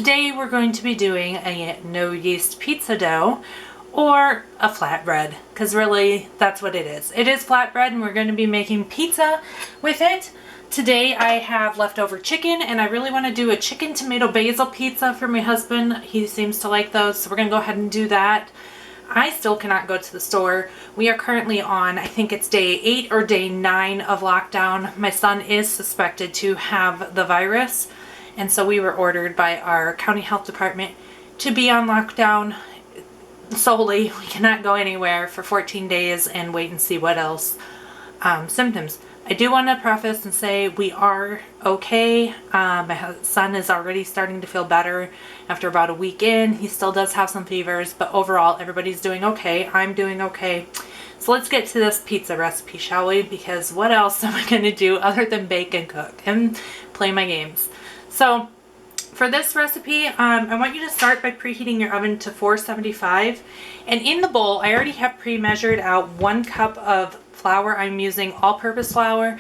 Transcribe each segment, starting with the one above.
Today we're going to be doing a no yeast pizza dough or a flatbread, because really that's what it is. It is flatbread and we're going to be making pizza with it. Today I have leftover chicken and I really want to do a chicken tomato basil pizza for my husband. He seems to like those, so we're going to go ahead and do that. I still cannot go to the store. We are currently on, I think it's day 8 or day 9 of lockdown. My son is suspected to have the virus, and so we were ordered by our county health department to be on lockdown solely. We cannot go anywhere for 14 days and wait and see what else symptoms. I do want to preface and say we are okay. My son is already starting to feel better after about a week in. He still does have some fevers, but overall everybody's doing okay. I'm doing okay. So let's get to this pizza recipe, shall we? Because what else am I going to do other than bake and cook and play my games? So for this recipe, I want you to start by preheating your oven to 475. And in the bowl, I already have pre-measured out 1 cup of flour. I'm using all-purpose flour.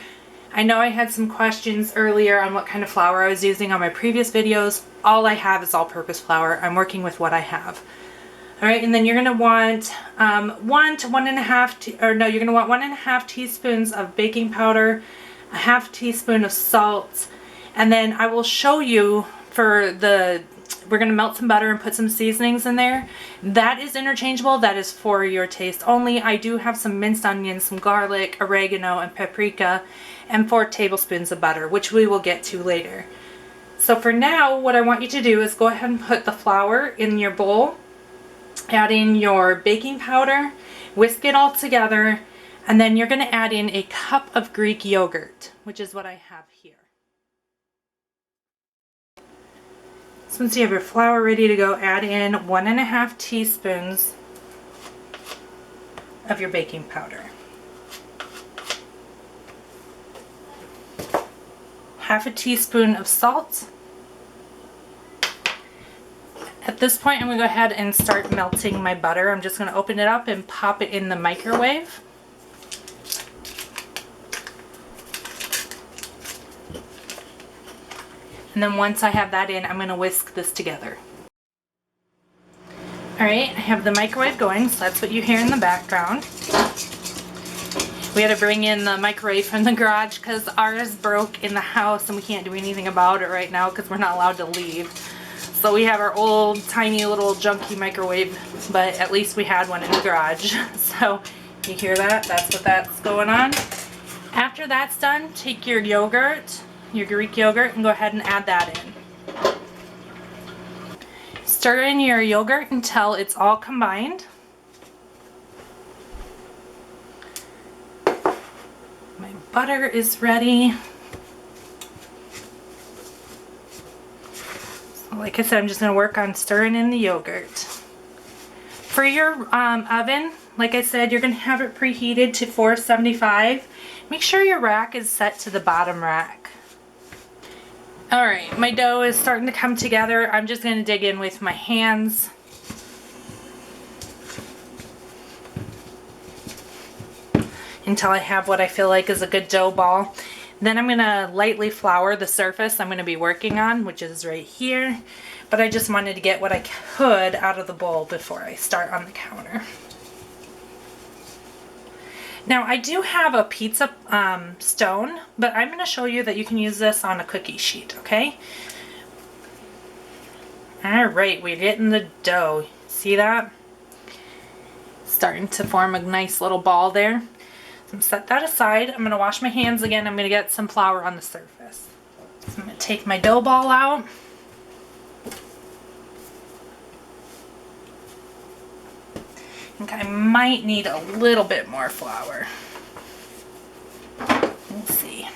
I know I had some questions earlier on what kind of flour I was using on my previous videos. All I have is all-purpose flour. I'm working with what I have. All right, and then you're gonna want 1 to 1.5, you're gonna want 1.5 teaspoons of baking powder, a 1/2 teaspoon of salt, and then I will show you we're going to melt some butter and put some seasonings in there. That is interchangeable. That is for your taste only. I do have some minced onions, some garlic, oregano, and paprika, and 4 tablespoons of butter, which we will get to later. So for now, what I want you to do is go ahead and put the flour in your bowl, add in your baking powder, whisk it all together, and then you're going to add in a cup of Greek yogurt, which is what I have here. So once you have your flour ready to go, add in 1.5 teaspoons of your baking powder. 1/2 teaspoon of salt. At this point, I'm going to go ahead and start melting my butter. I'm just going to open it up and pop it in the microwave. And then once I have that in, I'm going to whisk this together. Alright, I have the microwave going, so that's what you hear in the background. We had to bring in the microwave from the garage because ours broke in the house and we can't do anything about it right now because we're not allowed to leave. So we have our old tiny little junky microwave, but at least we had one in the garage. So you hear that? That's what that's going on. After that's done, take your yogurt, your Greek yogurt, and go ahead and add that in. Stir in your yogurt until it's all combined. My butter is ready. So like I said, I'm just going to work on stirring in the yogurt. For your oven, like I said, you're going to have it preheated to 475. Make sure your rack is set to the bottom rack. Alright, my dough is starting to come together. I'm just going to dig in with my hands. Until I have what I feel like is a good dough ball. Then I'm going to lightly flour the surface I'm going to be working on, which is right here. But I just wanted to get what I could out of the bowl before I start on the counter. Now I do have a pizza stone, but I'm going to show you that you can use this on a cookie sheet, okay? Alright, we're getting the dough. See that? Starting to form a nice little ball there. So I'm set that aside. I'm going to wash my hands again. I'm going to get some flour on the surface. So I'm going to take my dough ball out. I think I might need a little bit more flour. Let's see.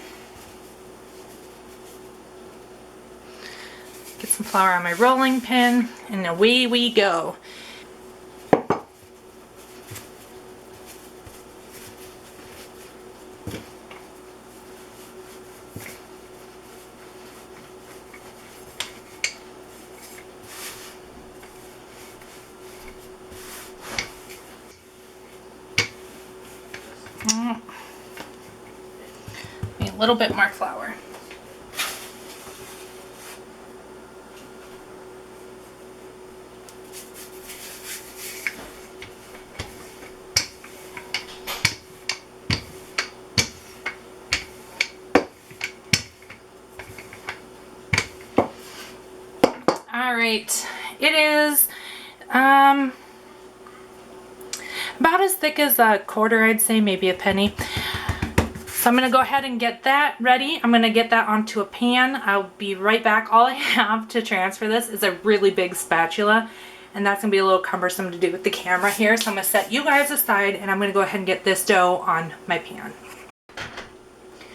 Get some flour on my rolling pin, and away we go. A little bit more flour. All right, it is about as thick as a quarter, I'd say, maybe a penny. So I'm gonna go ahead and get that ready. I'm gonna get that onto a pan. I'll be right back. All I have to transfer this is a really big spatula, and that's gonna be a little cumbersome to do with the camera here. So I'm gonna set you guys aside and I'm gonna go ahead and get this dough on my pan.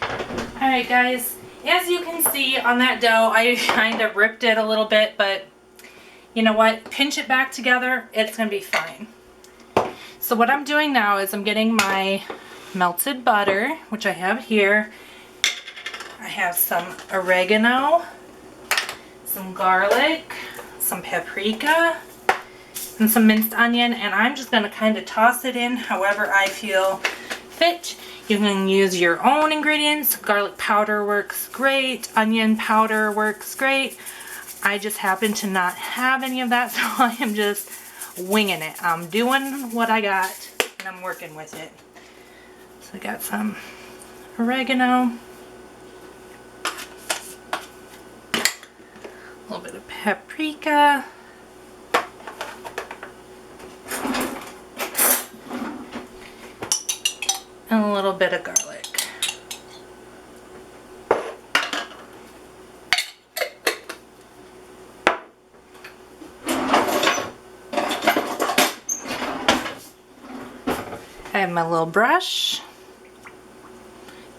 All right, guys, as you can see on that dough, I kind of ripped it a little bit, but you know what? Pinch it back together, it's gonna be fine. So what I'm doing now is I'm getting my melted butter, which I have here. I have some oregano, some garlic, some paprika, and some minced onion, and I'm just gonna kind of toss it in however I feel fit. You can use your own ingredients. Garlic powder works great. Onion powder works great. I just happen to not have any of that, so I am just winging it. I'm doing what I got and I'm working with it. So I got some oregano, a little bit of paprika, and a little bit of garlic. I have my little brush.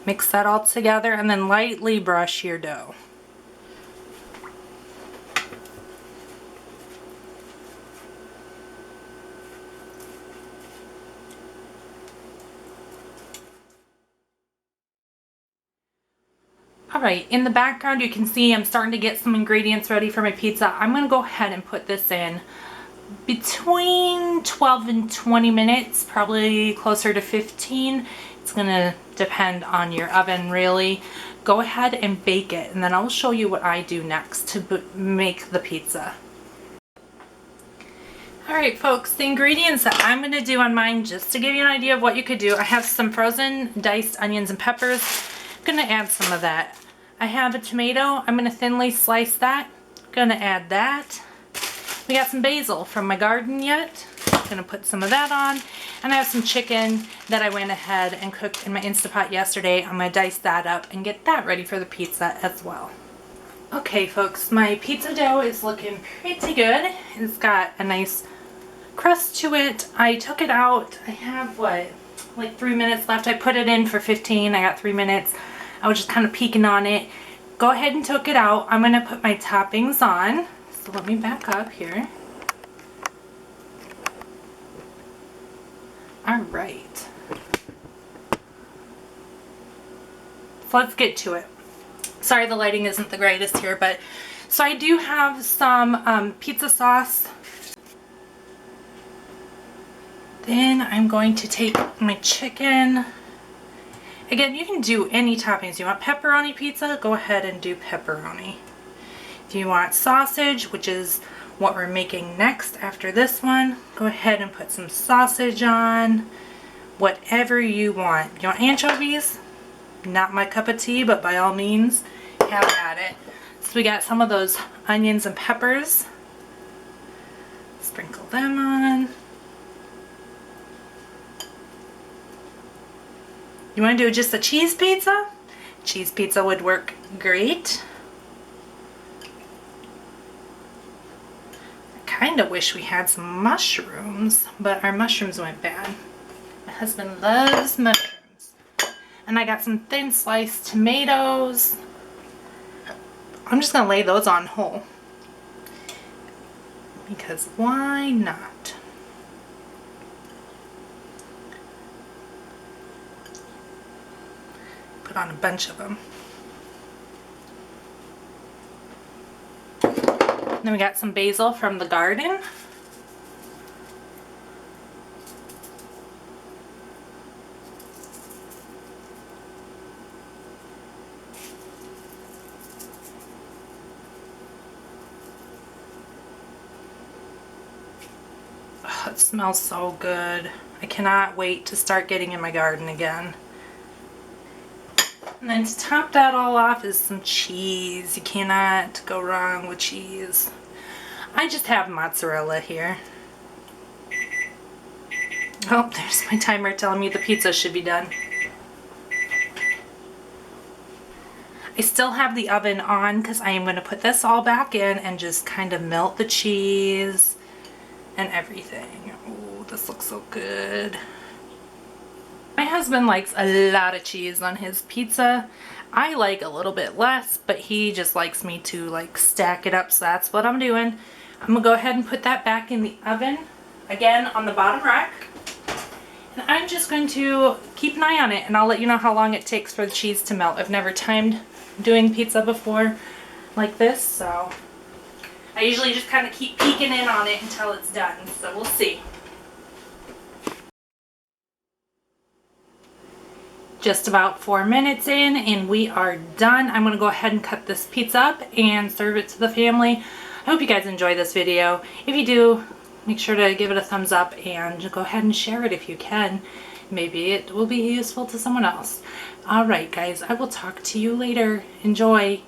Mix that all together and then lightly brush your dough. Alright, in the background you can see I'm starting to get some ingredients ready for my pizza. I'm going to go ahead and put this in between 12 and 20 minutes, probably closer to 15. It's going to depend on your oven, really. Go ahead and bake it, and then I'll show you what I do next to make the pizza. Alright folks, the ingredients that I'm going to do on mine, just to give you an idea of what you could do, I have some frozen diced onions and peppers. I'm going to add some of that. I have a tomato. I'm going to thinly slice that. I'm going to add that. We got some basil from my garden yet. I'm going to put some of that on. And I have some chicken that I went ahead and cooked in my Instapot yesterday. I'm going to dice that up and get that ready for the pizza as well. Okay folks, my pizza dough is looking pretty good. It's got a nice crust to it. I took it out. I have like 3 minutes left. I put it in for 15. I got 3 minutes. I was just kind of peeking on it. Go ahead and took it out. I'm going to put my toppings on. So let me back up here. Alright. So let's get to it. Sorry the lighting isn't the greatest here, but so I do have some pizza sauce. Then I'm going to take my chicken. Again, you can do any toppings. You want pepperoni pizza? Go ahead and do pepperoni. If you want sausage, which is what we're making next after this one, go ahead and put some sausage on. Whatever you want. You want anchovies? Not my cup of tea, but by all means, have at it. So we got some of those onions and peppers. Sprinkle them on. You want to do just a cheese pizza? Cheese pizza would work great. I kind of wish we had some mushrooms, but our mushrooms went bad. My husband loves mushrooms. And I got some thin sliced tomatoes. I'm just going to lay those on whole. Because why not? Put on a bunch of them. Then we got some basil from the garden. Oh, it smells so good. I cannot wait to start getting in my garden again. And then to top that all off is some cheese. You cannot go wrong with cheese. I just have mozzarella here. Oh, there's my timer telling me the pizza should be done. I still have the oven on because I am going to put this all back in and just kind of melt the cheese and everything. Oh, this looks so good. My husband likes a lot of cheese on his pizza. I like a little bit less, but he just likes me to like stack it up, so that's what I'm doing. I'm gonna go ahead and put that back in the oven, again on the bottom rack. And I'm just going to keep an eye on it, and I'll let you know how long it takes for the cheese to melt. I've never timed doing pizza before like this, so I usually just kind of keep peeking in on it until it's done, so we'll see. Just about 4 minutes in and we are done. I'm going to go ahead and cut this pizza up and serve it to the family. I hope you guys enjoy this video. If you do, make sure to give it a thumbs up and go ahead and share it if you can. Maybe it will be useful to someone else. Alright guys, I will talk to you later. Enjoy.